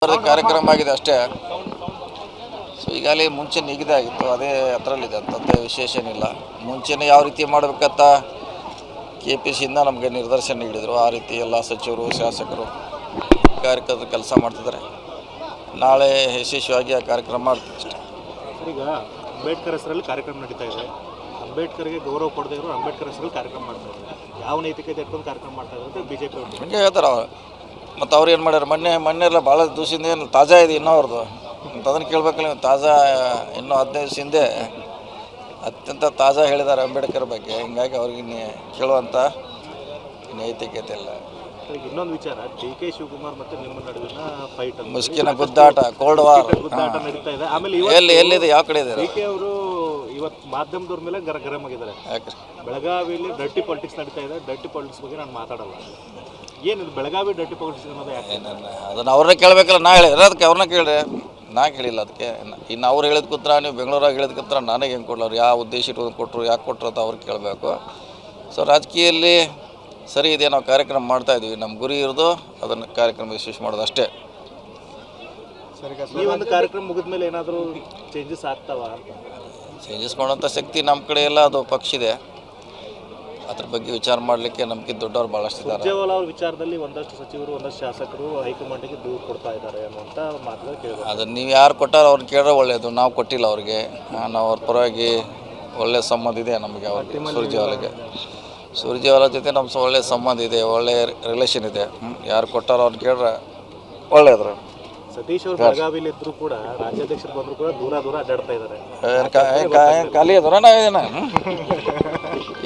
ಕಾರ್ಯಕ್ರಮ ಆಗಿದೆ ಅಷ್ಟೇ. ಸೊ ಈಗಾಗಲೇ ಮುಂಚೆ ನಿಗದಿ ಆಗಿತ್ತು, ಅದೇ ಅದರಲ್ಲಿದೆ ಅಂತಂತೆ ವಿಶೇಷ ಏನಿಲ್ಲ. ಮುಂಚೆನೇ ಯಾವ ರೀತಿ ಮಾಡಬೇಕಂತ KPCಯಿಂದ ನಮಗೆ ನಿರ್ದೇಶನ ನೀಡಿದರು. ಆ ರೀತಿ ಎಲ್ಲ ಸಚಿವರು ಶಾಸಕರು ಕಾರ್ಯಕ್ರಮದ ಕೆಲಸ ಮಾಡ್ತಿದ್ದಾರೆ. ನಾಳೆ ಯಶಸ್ವಿಯಾಗಿ ಆ ಕಾರ್ಯಕ್ರಮ ಮಾಡ್ತೀವಿ ಅಷ್ಟೇ. ಈಗ ಅಂಬೇಡ್ಕರ್ ಹೆಸರಲ್ಲಿ ಕಾರ್ಯಕ್ರಮ ನಡೀತಾ ಇದೆ. ಅಂಬೇಡ್ಕರ್ಗೆ ಗೌರವ ಕೊಡದೇ ಇರೋ ಅಂಬೇಡ್ಕರ್ ಹೆಸರಲ್ಲಿ ಕಾರ್ಯಕ್ರಮ ಮಾಡ್ತಾ ಇದ್ದಾರೆ. ಯಾವ ನೈತಿಕತೆ ಇಟ್ಕೊಂಡು ಕಾರ್ಯಕ್ರಮ ಮಾಡ್ತಾ ಇದ್ದಾರೆ ಅಂತ BJP ಅವರು ಹಂಗೆ ಹೇಳ್ತಾರೆ ಅವರು. ಮತ್ತು ಅವ್ರು ಏನು ಮಾಡ್ಯಾರ, ಮೊನ್ನೆ ಎಲ್ಲ ಭಾಳ ದಿವಸದಿಂದ ಏನು ತಾಜಾ ಇದೆ ಇನ್ನೂ ಅವ್ರದ್ದು ಅಂತ ಅದನ್ನು ಕೇಳಬೇಕಲ್ಲ. ನೀವು ತಾಜಾ ಇನ್ನೂ 15 ದಿವಸ ಹಿಂದೆ ಅತ್ಯಂತ ತಾಜಾ ಹೇಳಿದ್ದಾರೆ ಅಂಬೇಡ್ಕರ್ ಬಗ್ಗೆ. ಹಿಂಗಾಗಿ ಅವ್ರಿಗೆ ಕೇಳುವಂಥ ನೈತಿಕತೆ ಇಲ್ಲ. ಇನ್ನೊಂದು ವಿಚಾರ, DK ಶಿವಕುಮಾರ್ ಮತ್ತು ನಿಮ್ಮ ನಡುವಿನ ಫೈಟ್, ಮುಸ್ಕಿನ ಗುದ್ದಾಟ, ಕೋಲ್ಡ್ ವಾರ್ ಗುದ್ದಾಟ ನಡೀತಾ ಇದೆ. ಆಮೇಲೆ ಎಲ್ಲಿದೆ, ಯಾವ ಕಡೆ ಇದೆ? DK ಅವರು ಇವತ್ತು ಮಾಧ್ಯಮದವ್ರ ಮೇಲೆ ಗರಂ ಆಗಿದ್ದಾರೆ. ಯಾಕೆ ಬೆಳಗಾವಿಯಲ್ಲಿ ಡರ್ಟಿ ಪಾಲಿಟಿಕ್ಸ್ ನಡೀತಾ ಇದೆ. ಡರ್ಟಿ ಪಾಲಿಟಿಕ್ಸ್ ಬಗ್ಗೆ ನಾನು ಮಾತಾಡಲ್ಲ. ಏನಿದು ಬೆಳಗಾವಿ ಡರ್ಟಿ ಪಾಲಿಟಿಕ್ಸ್ ಅನ್ನೋದು ಯಾಕೆ? ಅದನ್ನು ಅವ್ರನ್ನ ಕೇಳಬೇಕಲ್ಲ. ನಾ ಹೇಳಿದ್ರೆ ಅದಕ್ಕೆ ಅವ್ರನ್ನ ಕೇಳ್ರಿ, ನಾ ಕೇಳಿಲ್ಲ ಅದಕ್ಕೆ. ಇನ್ನು ಅವ್ರು ಹೇಳಿದ ಕೂತ್ರ, ನೀವು ಬೆಂಗಳೂರಾಗ ಹೇಳಿದ ಕೂತ್ರ ನನಗೆ ಹೆಂಗೆ ಕೊಡ್ಲವ್ರು, ಯಾವ ಉದ್ದೇಶ ಇಟ್ಕೊಂಡು ಕೊಟ್ಟರು, ಯಾಕೆ ಕೊಟ್ಟರು ಅಂತ ಅವ್ರಿಗೆ ಕೇಳಬೇಕು. ಸೊ ರಾಜಕೀಯದಲ್ಲಿ ಸರಿ ಇದೆ, ನಾವು ಕಾರ್ಯಕ್ರಮ ಮಾಡ್ತಾಯಿದ್ವಿ. ನಮ್ಮ ಗುರಿ ಇರೋದು ಅದನ್ನು ಕಾರ್ಯಕ್ರಮ ಯಶಸ್ವಿ ಮಾಡೋದು ಅಷ್ಟೇ. ಈ ಒಂದು ಕಾರ್ಯಕ್ರಮ ಮುಗಿದ ಮೇಲೆ ಏನಾದರೂ ಚೇಂಜಸ್ ಆಗ್ತಾವ? ಚೇಂಜಸ್ ಮಾಡೋಂಥ ಶಕ್ತಿ ನಮ್ಮ ಕಡೆ ಎಲ್ಲ, ಅದು ಪಕ್ಷ ಇದೆ. ಅದ್ರ ಬಗ್ಗೆ ವಿಚಾರ ಮಾಡಲಿಕ್ಕೆ ನಮ್ಗಿಂತ ದೊಡ್ಡವ್ರು ಭಾಳಷ್ಟು ಇದ್ದಾರೆ. ಸುರ್ಜೇವಾಲಾ ಅವ್ರ ವಿಚಾರದಲ್ಲಿ ಒಂದಷ್ಟು ಸಚಿವರು, ಒಂದಷ್ಟು ಶಾಸಕರು ಹೈಕಮಾಂಡಿಗೆ ದೂರು ಕೊಡ್ತಾ ಇದ್ದಾರೆ ಅನ್ನುವಂಥ ಮಾತುಗಳು ಕೇಳಿದ್ರು. ಅದನ್ನು ನೀವು ಯಾರು ಕೊಟ್ಟಾರೋ ಅವ್ರನ್ನ ಕೇಳಿದ್ರೆ ಒಳ್ಳೆಯದು. ನಾವು ಕೊಟ್ಟಿಲ್ಲ ಅವ್ರಿಗೆ. ನಾವು ಅವ್ರ ಪರವಾಗಿ ಒಳ್ಳೆಯ ಸಂಬಂಧ ಇದೆ ನಮಗೆ. ಅವ್ರಿಗೆ ಸುರ್ಜೇವಾಲಾ ಜೊತೆ ನಮ್ಮ ಒಳ್ಳೆಯ ಸಂಬಂಧ ಇದೆ, ಒಳ್ಳೆಯ ರಿಲೇಷನ್ ಇದೆ. ಯಾರು ಕೊಟ್ಟಾರೋ ಅವ್ರನ್ನ ಕೇಳಿದ್ರೆ ಒಳ್ಳೆಯದ್ರು. ಸತೀಶ್ ಅವರು ಬೆಳಗಾವಿಲಿ ಇದ್ರು ಕೂಡ, ರಾಜ್ಯಾಧ್ಯಕ್ಷರು ಬಂದರೂ ಕೂಡ ದೂರ ಅಡ್ಡಾಡ್ತಾ ಇದ್ದಾರೆ. ಖಾಲಿ ಅದರ ನಾವೇನ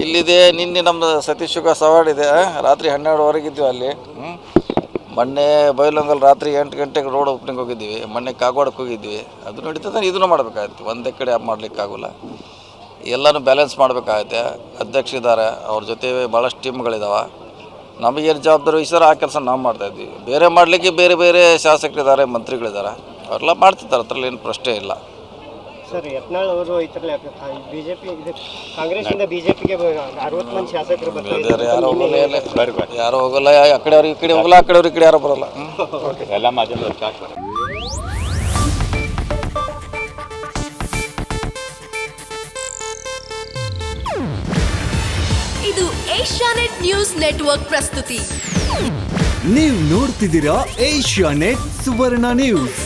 ಇಲ್ಲಿದೆ. ನಿನ್ನೆ ನಮ್ಮದು ಸತೀಶ್ ಸವಾಡ್ ಇದೆ. ರಾತ್ರಿ 12ವರೆಗೆ ಇದ್ವಿ ಅಲ್ಲಿ. ಮೊನ್ನೆ ಬೈಲೊಂಗಲ್ ರಾತ್ರಿ 8 ಗಂಟೆಗೆ ರೋಡ್ ಓಪನಿಂಗ್ ಹೋಗಿದ್ದೀವಿ. ಮೊನ್ನೆ ಕಾಗವಾಡಕ್ಕೆ ಹೋಗಿದ್ವಿ. ಅದು ನಡೀತದೆ, ಇದನ್ನು ಮಾಡಬೇಕಾಗುತ್ತೆ. ಒಂದೇ ಕಡೆ ಮಾಡಲಿಕ್ಕಾಗೋಲ್ಲ, ಎಲ್ಲನೂ ಬ್ಯಾಲೆನ್ಸ್ ಮಾಡಬೇಕಾಗುತ್ತೆ. ಅಧ್ಯಕ್ಷರಿದ್ದಾರೆ, ಅವ್ರ ಜೊತೆ ಭಾಳಷ್ಟು ಟೀಮ್ಗಳಿದ್ದಾವೆ. ನಮಗೇನು ಜವಾಬ್ದಾರಿ ವಹಿಸಿದ್ರೆ ಆ ಕೆಲಸ ನಾವು ಮಾಡ್ತಾಯಿದ್ವಿ. ಬೇರೆ ಮಾಡಲಿಕ್ಕೆ ಬೇರೆ ಬೇರೆ ಶಾಸಕರಿದ್ದಾರೆ, ಮಂತ್ರಿಗಳಿದ್ದಾರೆ, ಅವರೆಲ್ಲ ಮಾಡ್ತಿರ್ತಾರೆ. ಅದರಲ್ಲಿ ಏನು ಪ್ರಶ್ನೆ ಇಲ್ಲ. ಸರ್, ಯತ್ನಾಳ್ ಅವರು ಈ ಥರ BJP ಕಾಂಗ್ರೆಸ್ಸಿಂದ BJPಗೆ 60 ಮಂದಿ ಶಾಸಕರು ಬರ್ತಾರೆ. ಯಾರು ಹೋಗಲ್ಲ, ಆ ಕಡೆ ಅವ್ರಿಗೆ ಈ ಕಡೆ ಹೋಗಲ್ಲ, ಆ ಕಡೆ ಅವ್ರಿಗೆ ಈ ಕಡೆ ಯಾರು ಬರೋಲ್ಲ. ಎಲ್ಲ ಮಾಧ್ಯಮದಲ್ಲಿ ಇದು ಏಷ್ಯಾನೆಟ್ ನ್ಯೂಸ್ ನೆಟ್ವರ್ಕ್ ಪ್ರಸ್ತುತಿ. ನೀವು ನೋಡ್ತಿದ್ದೀರಾ ಏಷ್ಯಾನೆಟ್ ಸುವರ್ಣ ನ್ಯೂಸ್.